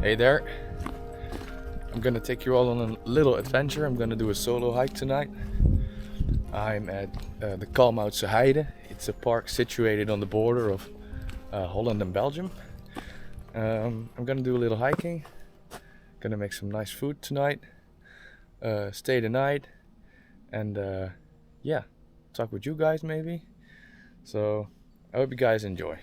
Hey there, I'm gonna take you all on a little adventure. I'm gonna do a solo hike tonight. I'm at the Kalmoutse Heide. It's a park situated on the border of Holland and Belgium. I'm gonna do a little hiking, gonna make some nice food tonight, stay the night, and yeah, talk with you guys maybe. So I hope you guys enjoy.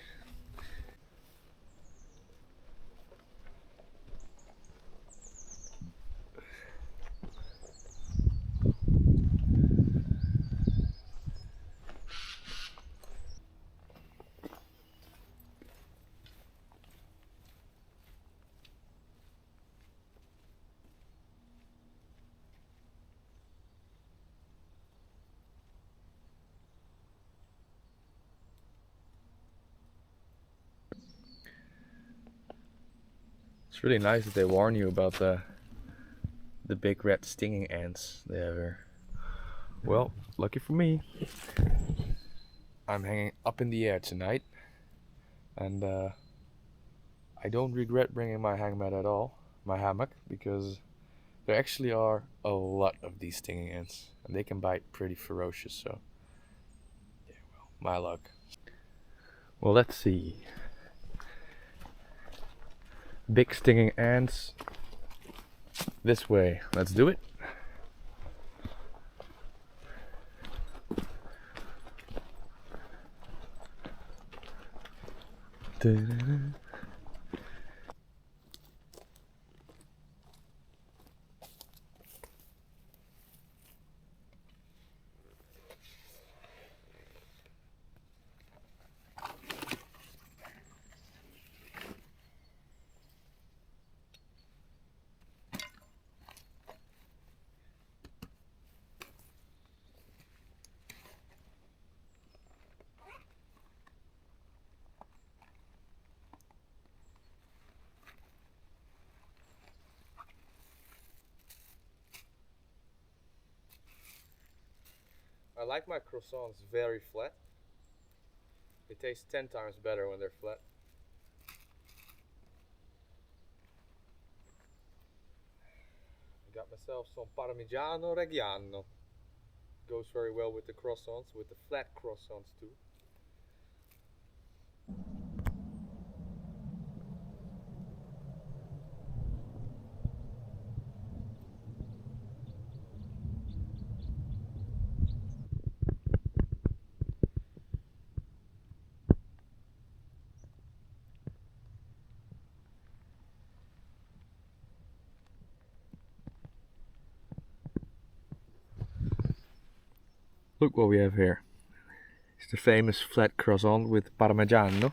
It's really nice that they warn you about the big red stinging ants they have here. Well, lucky for me, I'm hanging up in the air tonight, and I don't regret bringing my hangmat at all, my hammock, because there actually are a lot of these stinging ants, and they can bite pretty ferocious. So, yeah, well, my luck. Well, let's see. Big stinging ants. This way. Let's do it. Da-da-da. I like my croissants very flat. They taste 10 times better when they're flat. I got myself some Parmigiano Reggiano. Goes very well with the croissants, with the flat croissants too. Look what we have here. It's the famous flat croissant with Parmigiano.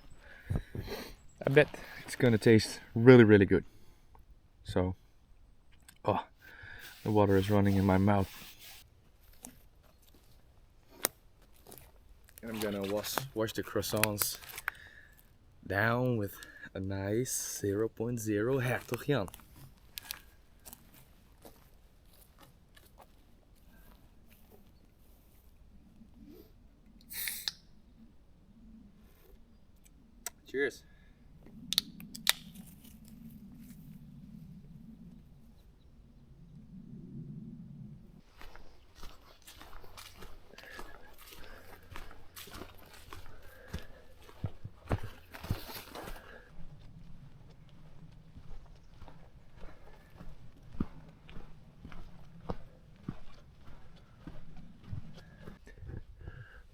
I bet it's gonna taste really, really good. So, oh, the water is running in my mouth. And I'm gonna wash the croissants down with a nice 0.0 Hertog Jan. Cheers.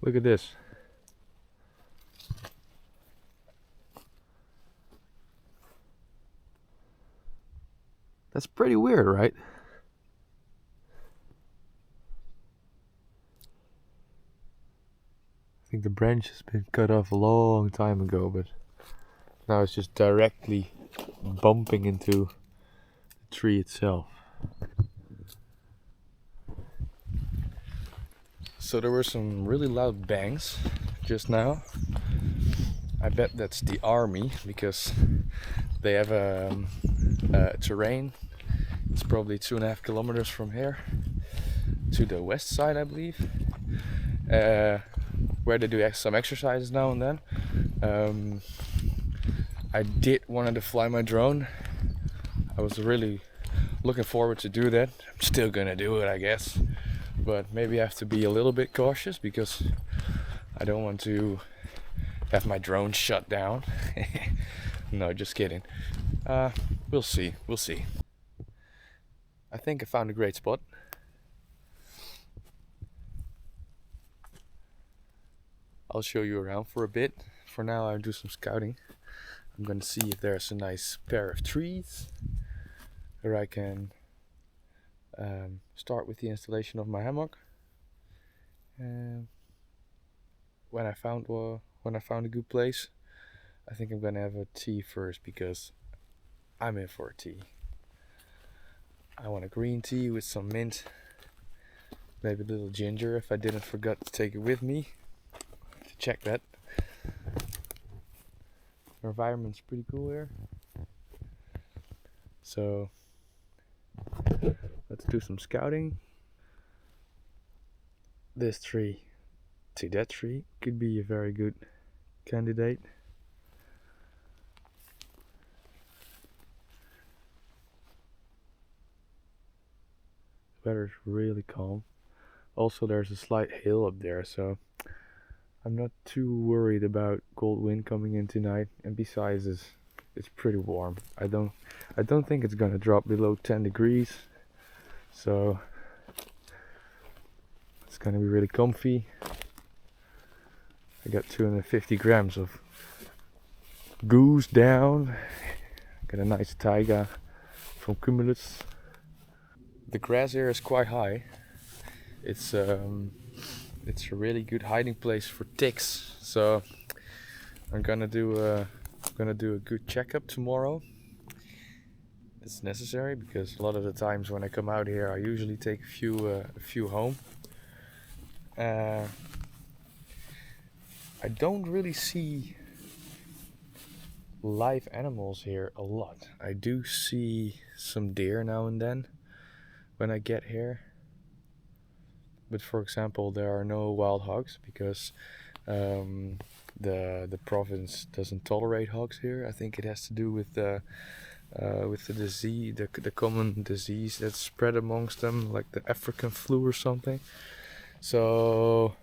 Look at this. That's pretty weird, right? I think the branch has been cut off a long time ago, but now it's just directly bumping into the tree itself. So there were some really loud bangs just now. I bet that's the army because they have a terrain. It's probably 2.5 kilometers from here to the west side, I believe, where they do some exercises now and then. I did wanted to fly my drone. I was really looking forward to do that. I'm still gonna do it, I guess, but maybe I have to be a little bit cautious because I don't want to have my drone shut down. No, just kidding. We'll see. I think I found a great spot. I'll show you around for a bit. For now, I'll do some scouting. I'm gonna see if there's a nice pair of trees where I can start with the installation of my hammock. When I found a good place, I think I'm gonna have a tea first because I'm in for a tea. I want a green tea with some mint, maybe a little ginger if I didn't forget to take it with me. To check that. The environment's pretty cool here. So let's do some scouting. This tree to that tree could be a very good candidate. The weather's really calm. Also, there's a slight hill up there, so I'm not too worried about cold wind coming in tonight. And besides, it's pretty warm. I don't think it's gonna drop below 10 degrees, so it's gonna be really comfy. I got 250 grams of goose down. Got a nice taiga from Cumulus. The grass here is quite high. It's a really good hiding place for ticks. So I'm gonna do a good checkup tomorrow. It's necessary because a lot of the times when I come out here, I usually take a few home. I don't really see live animals here a lot. I do see some deer now and then when I get here. But for example, there are no wild hogs because the province doesn't tolerate hogs here. I think it has to do with the disease, the common disease that's spread amongst them, like the African flu or something. So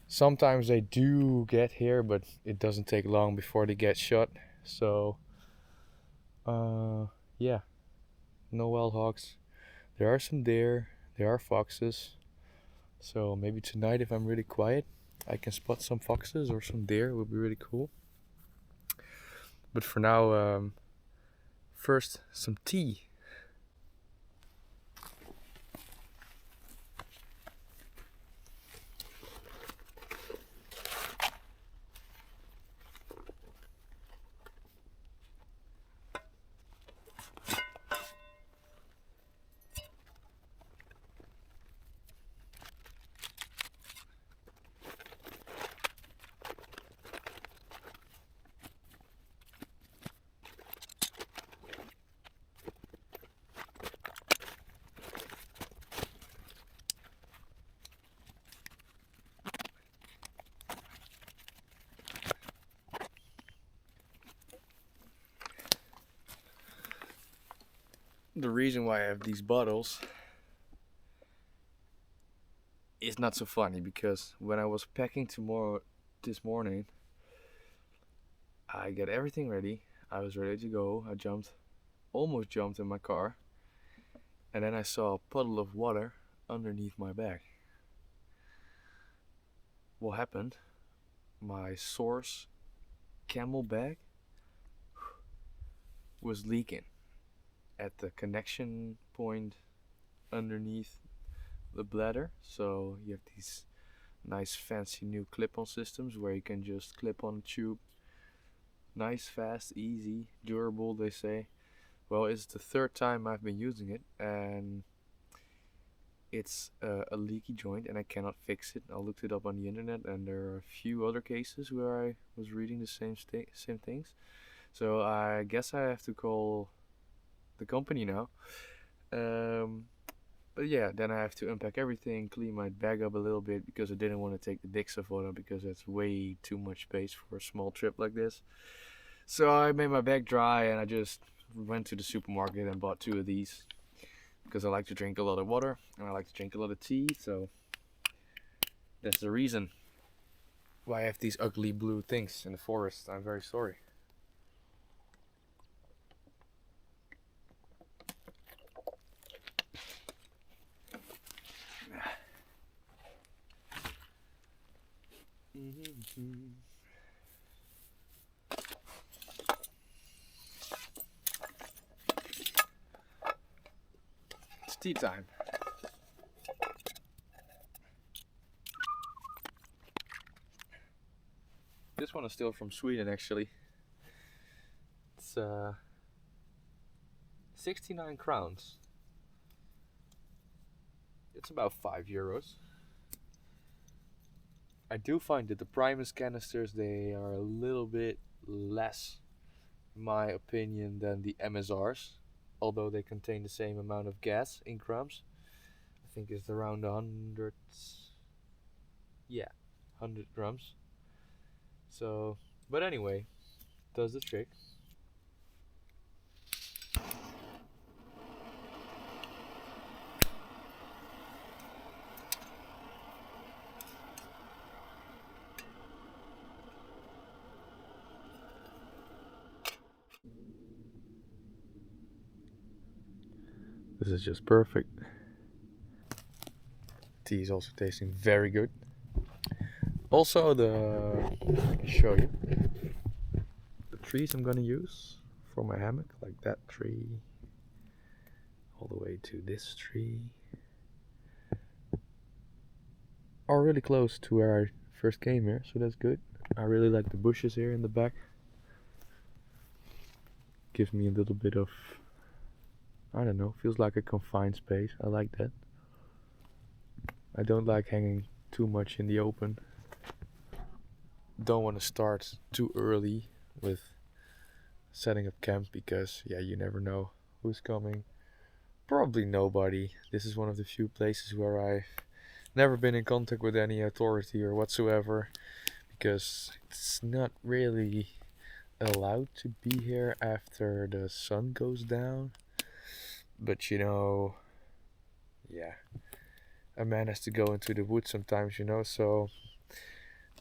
sometimes they do get here, but it doesn't take long before they get shot. So yeah, no wild hogs. There are some deer, there are foxes. So maybe tonight, if I'm really quiet, I can spot some foxes or some deer. It would be really cool. But for now, first some tea. The reason why I have these bottles is not so funny because when I was packing this morning, I got everything ready. I was ready to go. I almost jumped in my car, and then I saw a puddle of water underneath my bag. what happened, my source camel bag was leaking at the connection point underneath the bladder. So you have these nice fancy new clip-on systems where you can just clip on a tube. Nice, fast, easy, durable, they say. Well, it's the third time I've been using it, and it's a leaky joint and I cannot fix it. I looked it up on the internet, and there are a few other cases where I was reading the same things. So I guess I have to call the company now. Um, but yeah, then I have to unpack everything, clean my bag up a little bit because I didn't want to take the Dixa photo because that's way too much space for a small trip like this. So I made my bag dry and I just went to the supermarket and bought 2 of these because I like to drink a lot of water and I like to drink a lot of tea. So that's the reason why I have these ugly blue things in the forest. I'm very sorry. It's tea time. This one is still from Sweden actually. It's 69 crowns. It's about €5. I do find that the Primus canisters, they are a little bit less, in my opinion, than the MSRs, although they contain the same amount of gas in grams. I think it's around 100, yeah, 100 grams. So, but anyway, does the trick. This is just perfect. Tea is also tasting very good. Also, I can show you the trees I'm gonna use for my hammock, like that tree, all the way to this tree, are really close to where I first came here, so that's good. I really like the bushes here in the back. Gives me a little bit of, I don't know, feels like a confined space. I like that. I don't like hanging too much in the open. Don't want to start too early with setting up camp because, yeah, you never know who's coming. Probably nobody. This is one of the few places where I've never been in contact with any authority or whatsoever, because it's not really allowed to be here after the sun goes down. But you know, yeah, a man has to go into the woods sometimes, you know, so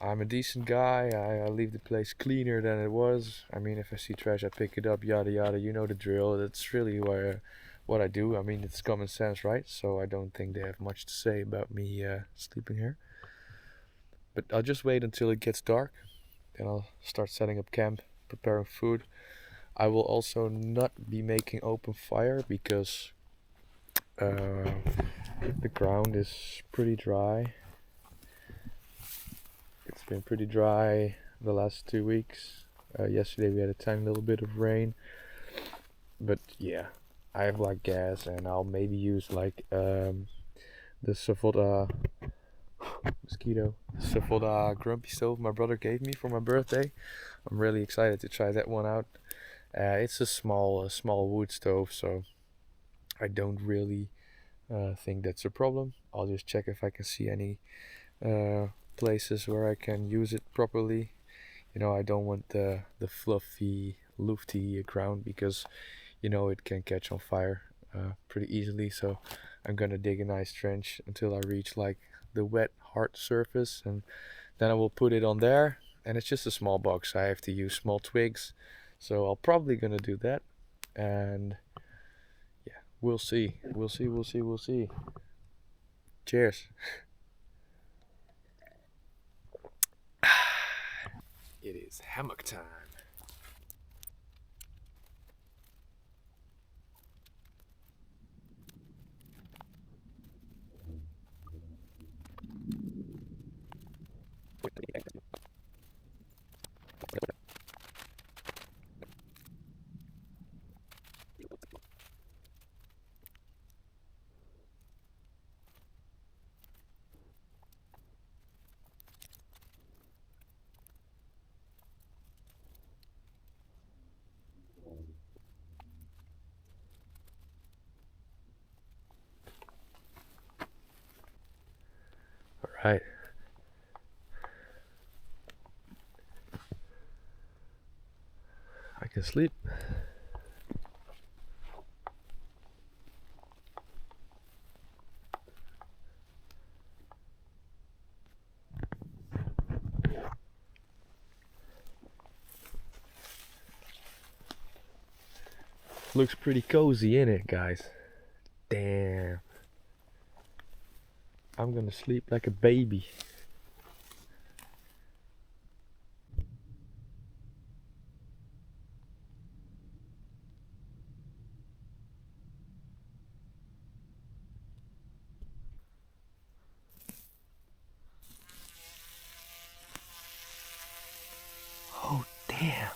I'm a decent guy. I leave the place cleaner than it was. I mean, if I see trash, I pick it up, yada yada, you know the drill. That's really what I do. I mean, it's common sense, right? So I don't think they have much to say about me sleeping here. But I'll just wait until it gets dark, then I'll start setting up camp, preparing food. I will also not be making open fire because the ground is pretty dry. It's been pretty dry the last 2 weeks. Yesterday we had a tiny little bit of rain, but yeah, I have like gas, and I'll maybe use like the Savoda grumpy stove my brother gave me for my birthday. I'm really excited to try that one out. It's a small wood stove, so I don't really think that's a problem. I'll just check if I can see any places where I can use it properly. You know, I don't want the fluffy, lufty ground because, you know, it can catch on fire pretty easily. So I'm gonna dig a nice trench until I reach like the wet, hard surface, and then I will put it on there. And it's just a small box. I have to use small twigs, so I'll probably gonna do that. And yeah, we'll see. We'll see. Cheers. It is hammock time. All right. I can sleep. Looks pretty cozy, ain't it, guys? Damn. I'm gonna sleep like a baby. Oh, damn.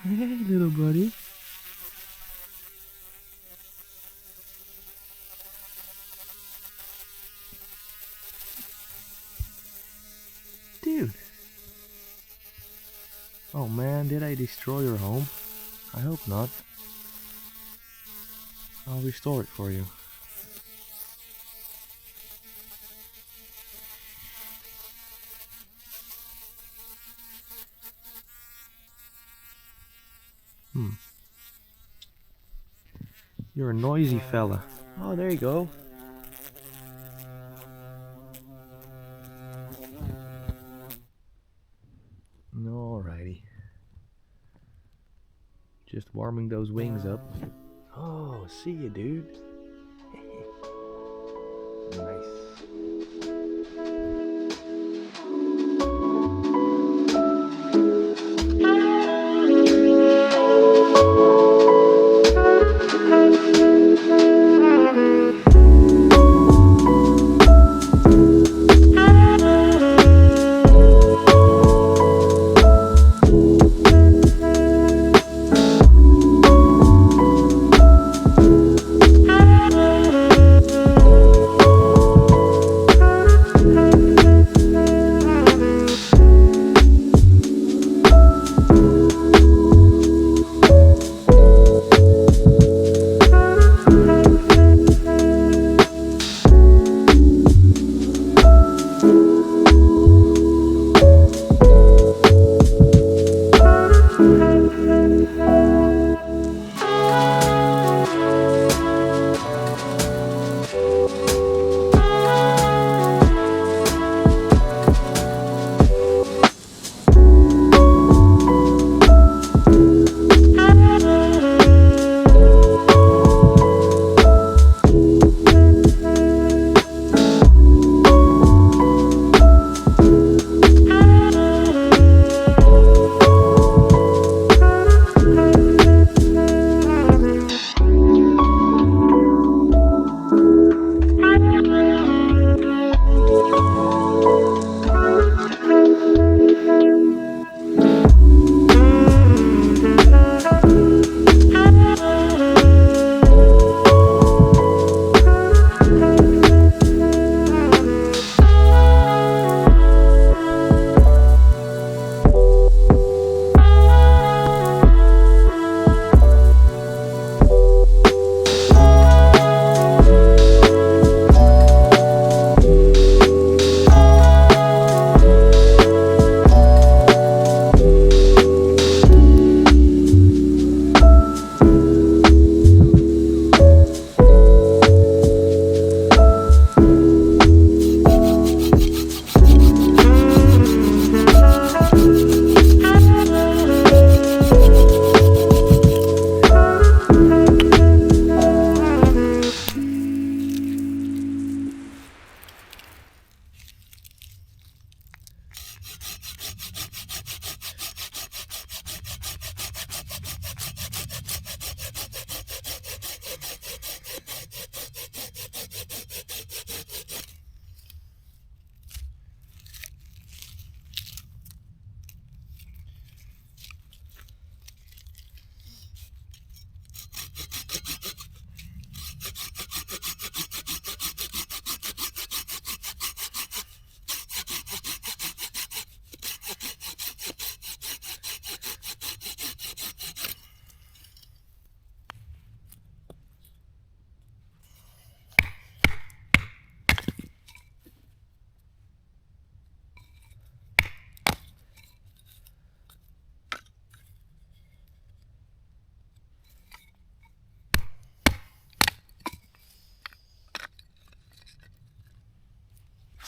Hey, little buddy. Dude. Oh man, did I destroy your home? I hope not. I'll restore it for you. You're a noisy fella. Oh, there you go. Alrighty. Just warming those wings up. Oh, see you, dude. Nice.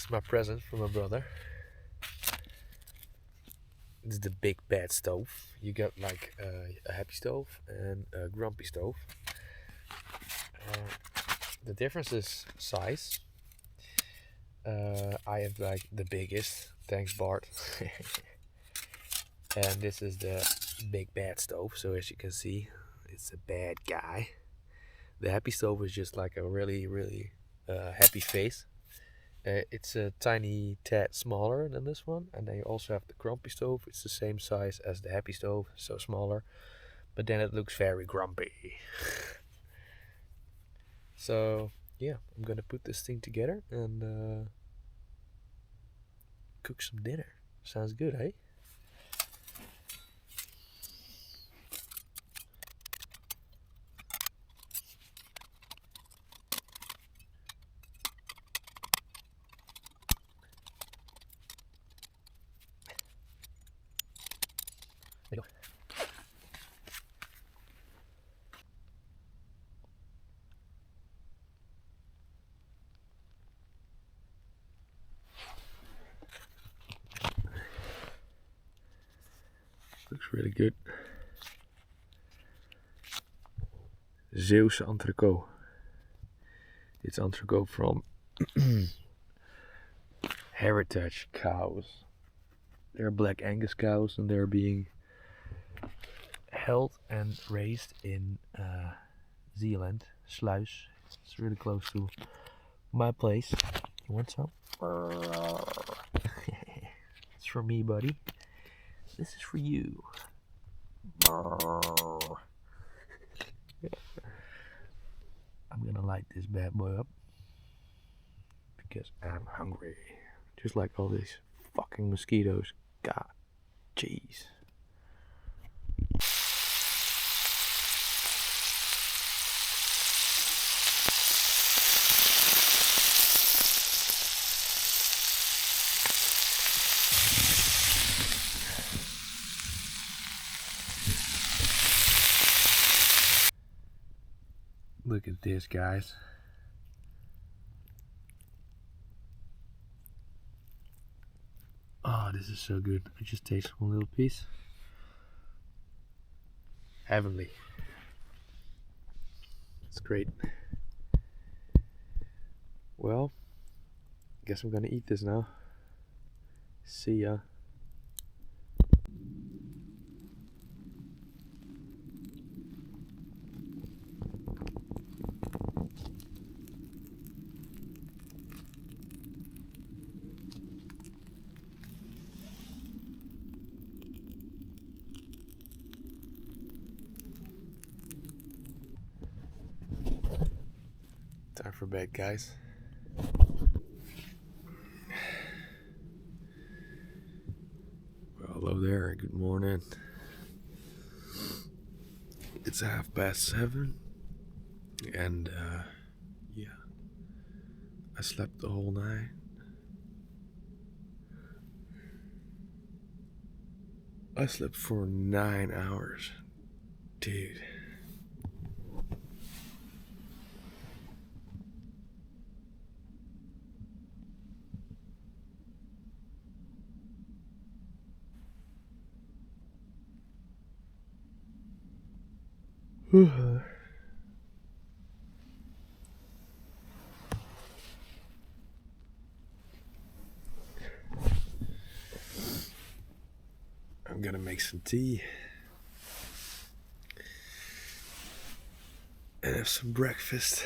is my present from my brother. This is the big bad stove. You got like a happy stove and a grumpy stove. The difference is size. I have like the biggest. Thanks, Bart. And this is the big bad stove. So as you can see, it's a bad guy. The happy stove is just like a really happy face. It's a tiny tad smaller than this one, and then you also have the grumpy stove. It's the same size as the happy stove, so smaller, but then it looks very grumpy. So yeah, I'm gonna put this thing together and cook some dinner. Sounds good, eh? There you go. Looks really good. Zeeuwse entrecote. It's entrecote from heritage cows. They're black Angus cows, and they're being held and raised in Zeeland, Sluis. It's really close to my place. You want some? It's for me, buddy. This is for you. I'm gonna light this bad boy up because I'm hungry. Just like all these fucking mosquitoes. God, jeez. Look at this, guys. Oh, this is so good. I just taste one little piece. Heavenly. It's great. Well, guess I'm gonna eat this now. See ya. Time for bed, guys. Well, hello there. Good morning. It's 7:30, and yeah, I slept the whole night. I slept for 9 hours, dude. I'm gonna make some tea and have some breakfast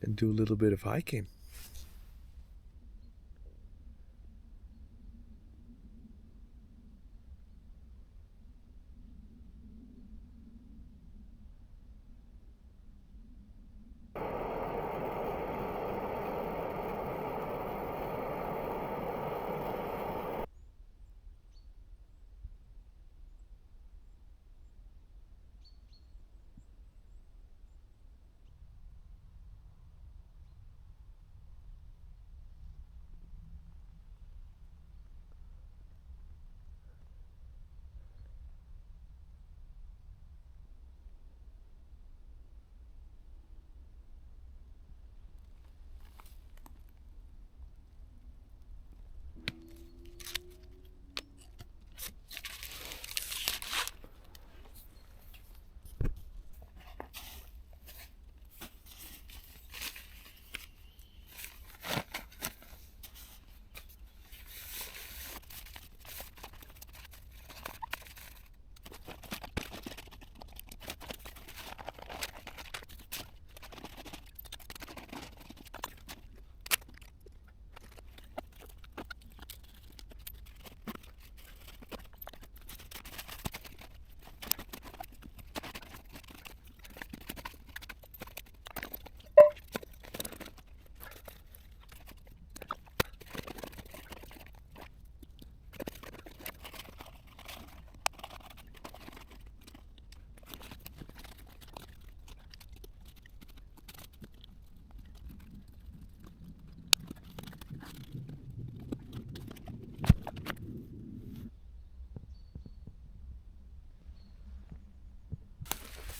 and do a little bit of hiking.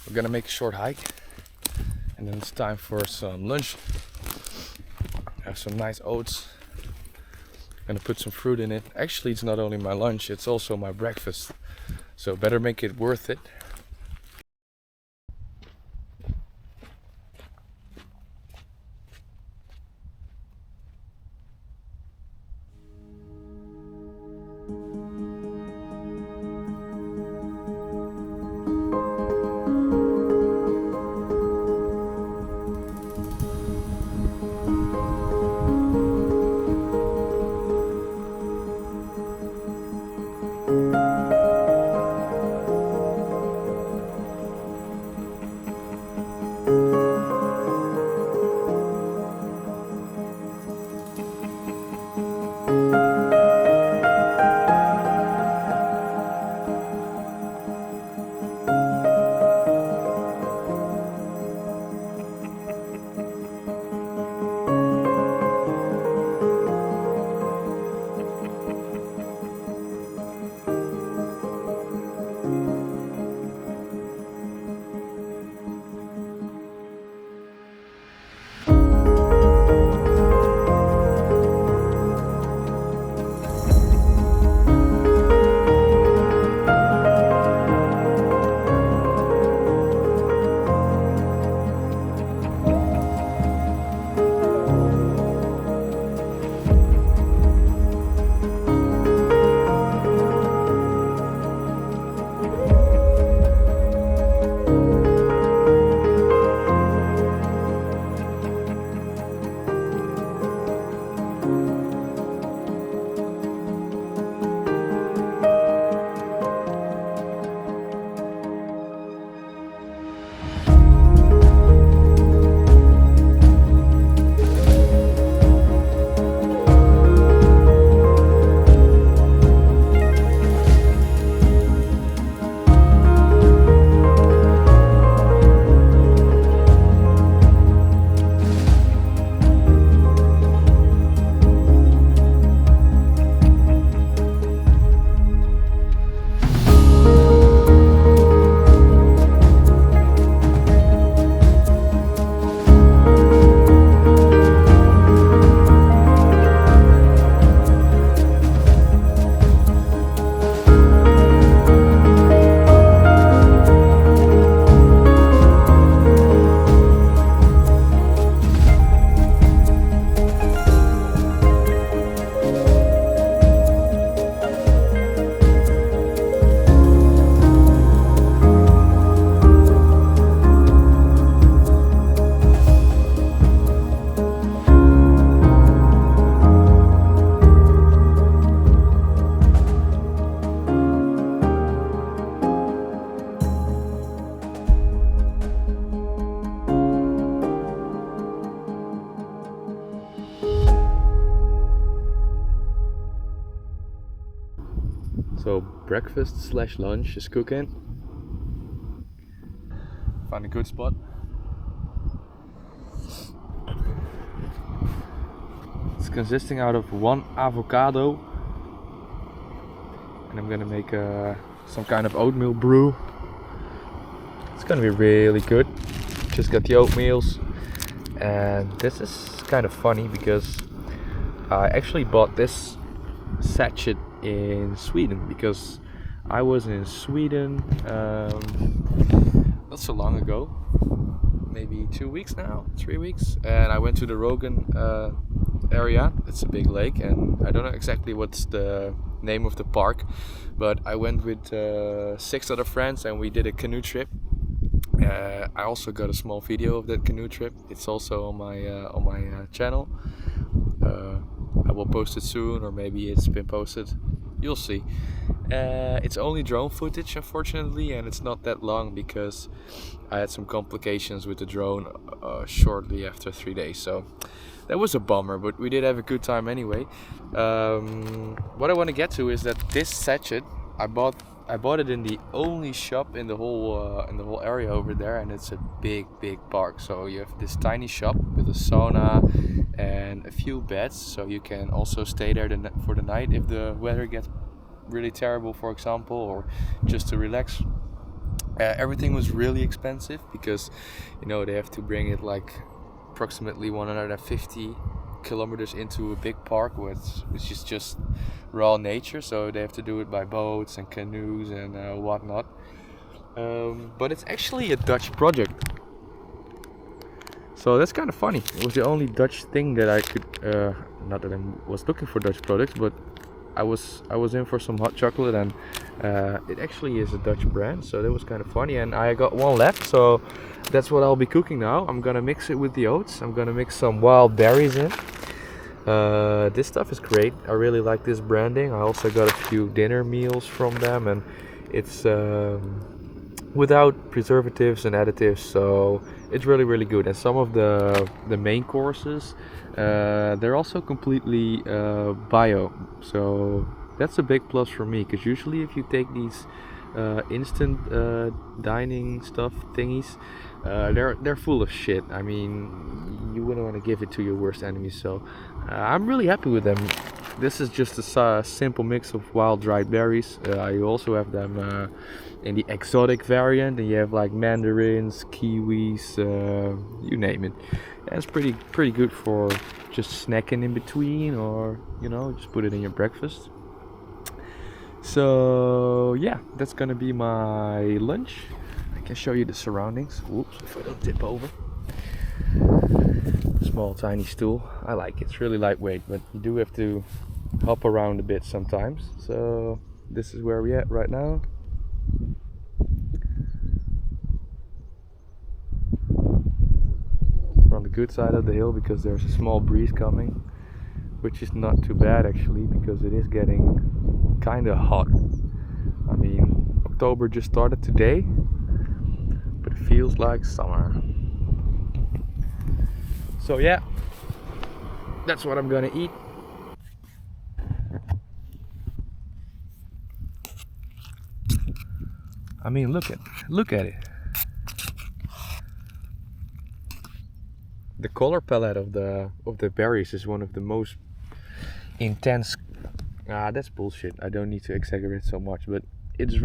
we're gonna make a short hike, and then it's time for some lunch. I have some nice oats. Gonna put some fruit in it. Actually, it's not only my lunch, it's also my breakfast. So better make it worth it. So breakfast slash lunch is cooking. Find a good spot. It's consisting out of 1 avocado, and I'm gonna make some kind of oatmeal brew. It's gonna be really good. Just got the oatmeals, and this is kind of funny because I actually bought this sachet in Sweden because I was in Sweden not so long ago, maybe 2 weeks now, 3 weeks, and I went to the Rogan area. It's a big lake, and I don't know exactly what's the name of the park, but I went with 6 other friends and we did a canoe trip. I also got a small video of that canoe trip. It's also on my channel. I will post it soon, or maybe it's been posted. You'll see. It's only drone footage, unfortunately, and it's not that long because I had some complications with the drone shortly after 3 days. So that was a bummer, but we did have a good time anyway. What I want to get to is that this sachet I bought it in the only shop in the whole area over there, and it's a big park. So you have this tiny shop with a sauna and a few beds, so you can also stay there for the night if the weather gets really terrible, for example, or just to relax. Everything was really expensive because, you know, they have to bring it like approximately 150 kilometers into a big park which is just raw nature, so they have to do it by boats and canoes and whatnot. But it's actually a Dutch project, so that's kind of funny. It was the only Dutch thing that I could, not that I was looking for Dutch products, but I was in for some hot chocolate, and it actually is a Dutch brand, so that was kind of funny. And I got one left, so that's what I'll be cooking now. I'm gonna mix it with the oats. I'm gonna mix some wild berries in. This stuff is great. I really like this branding. I also got a few dinner meals from them, and it's without preservatives and additives, so it's really good. And some of the main courses, they're also completely bio, so that's a big plus for me, because usually if you take these instant dining stuff thingies, they're full of shit. I mean, you wouldn't want to give it to your worst enemy, so I'm really happy with them. This is just a simple mix of wild dried berries. You also have them in the exotic variant, and you have like mandarins, kiwis, you name it. And it's pretty good for just snacking in between, or you know, just put it in your breakfast. So yeah, that's gonna be my lunch. I can show you the surroundings. Whoops, if I don't tip over. Small tiny stool. I like it. It's really lightweight, but you do have to hop around a bit sometimes. So this is where we're at right now. We're on the good side of the hill because there's a small breeze coming, which is not too bad actually, because it is getting kind of hot. I mean, October just started today, but it feels like summer. So yeah, that's what I'm gonna eat. I mean, look at it. The color palette of the berries is one of the most intense. That's bullshit. I don't need to exaggerate so much, but it's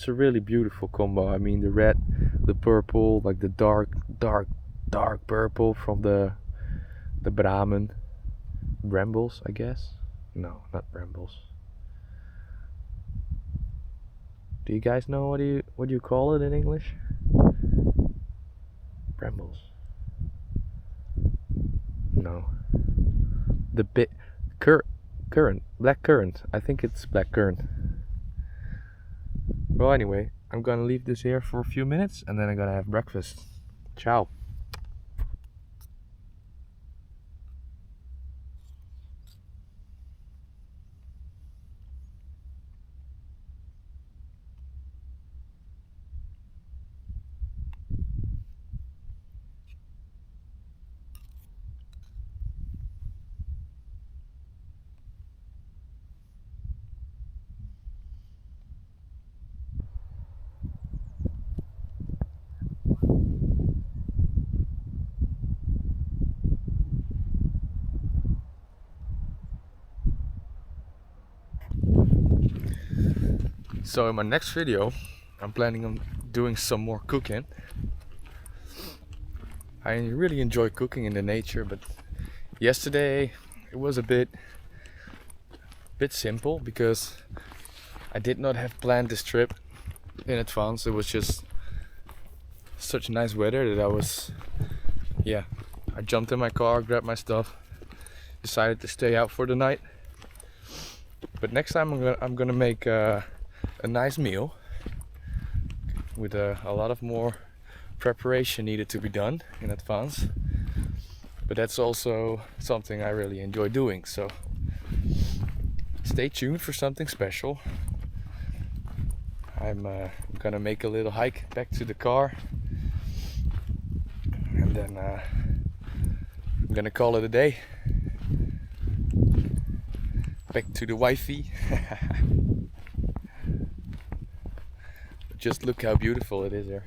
a really beautiful combo. I mean, the red, the purple, like the dark purple from the brambles, I guess. No, not brambles. Do you guys know what do you call it in English? Brambles. No. The currant, black currant. I think it's black currant. Well, anyway, I'm gonna leave this here for a few minutes, and then I'm gonna have breakfast. Ciao. So in my next video, I'm planning on doing some more cooking. I really enjoy cooking in the nature, but yesterday it was a bit simple because I did not have planned this trip in advance. It was just such nice weather that I jumped in my car, grabbed my stuff, decided to stay out for the night. But next time I'm gonna make a nice meal with a lot of more preparation needed to be done in advance. But that's also something I really enjoy doing, so stay tuned for something special. I'm gonna make a little hike back to the car, and then I'm gonna call it a day. Back to the wifey. Just look how beautiful it is there.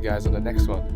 guys on the next one.